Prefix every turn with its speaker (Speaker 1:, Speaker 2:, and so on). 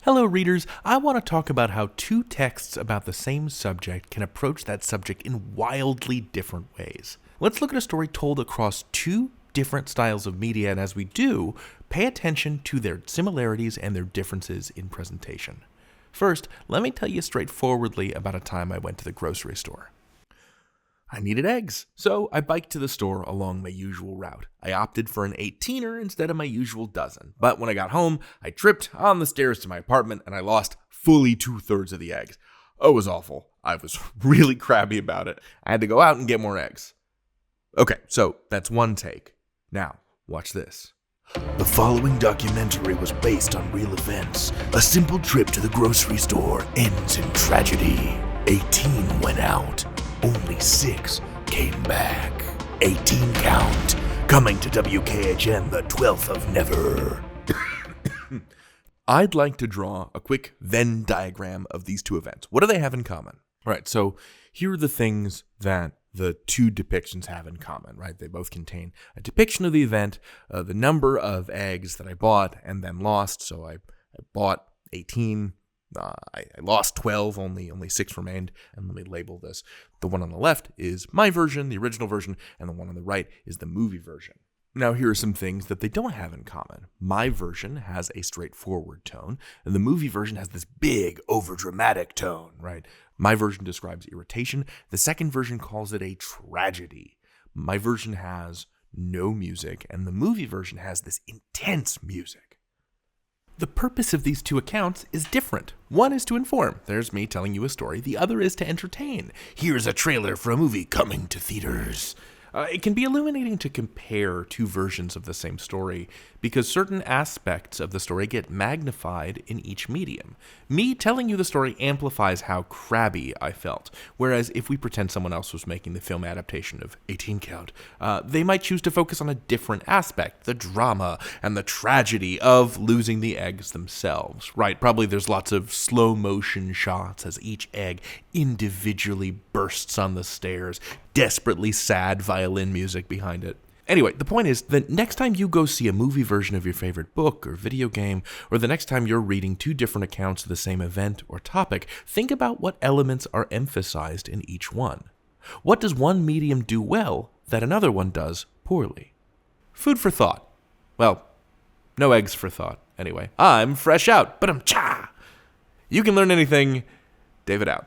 Speaker 1: Hello readers, I want to talk about how two texts about the same subject can approach that subject in wildly different ways. Let's look at a story told across two different styles of media, and as we do, pay attention to their similarities and their differences in presentation. First, let me tell you straightforwardly about a time I went to the grocery store. I needed eggs, so I biked to the store along my usual route. I opted for an 18er instead of my usual dozen, but when I got home, I tripped on the stairs to my apartment and I lost fully 2/3 of the eggs. Oh, it was awful. I was really crabby about it. I had to go out and get more eggs. Okay, so that's one take. Now, watch this.
Speaker 2: The following documentary was based on real events. A simple trip to the grocery store ends in tragedy. 18 went out. Only 6 came back. 18 count. Coming to WKHN the 12th of Never.
Speaker 1: I'd like to draw a quick Venn diagram of these two events. What do they have in common? All right, so here are the things that the two depictions have in common, right? They both contain a depiction of the event, the number of eggs that I bought and then lost. So I bought 18. I lost 12, only 6 remained, and let me label this. The one on the left is my version, the original version, and the one on the right is the movie version. Now, here are some things that they don't have in common. My version has a straightforward tone, and the movie version has this big, overdramatic tone, right? My version describes irritation. The second version calls it a tragedy. My version has no music, and the movie version has this intense music. The purpose of these two accounts is different. One is to inform. There's me telling you a story. The other is to entertain.
Speaker 2: Here's a trailer for a movie coming to theaters.
Speaker 1: It can be illuminating to compare two versions of the same story because certain aspects of the story get magnified in each medium. Me telling you the story amplifies how crabby I felt, whereas if we pretend someone else was making the film adaptation of 18 Count, they might choose to focus on a different aspect, the drama and the tragedy of losing the eggs themselves. Right, probably there's lots of slow motion shots as each egg individually bursts on the stairs, desperately sad violin music behind it. Anyway, the point is that next time you go see a movie version of your favorite book or video game, or the next time you're reading two different accounts of the same event or topic, think about what elements are emphasized in each one. What does one medium do well that another one does poorly? Food for thought. Well, no eggs for thought. Anyway, I'm fresh out, but I'm cha! You can learn anything. David out.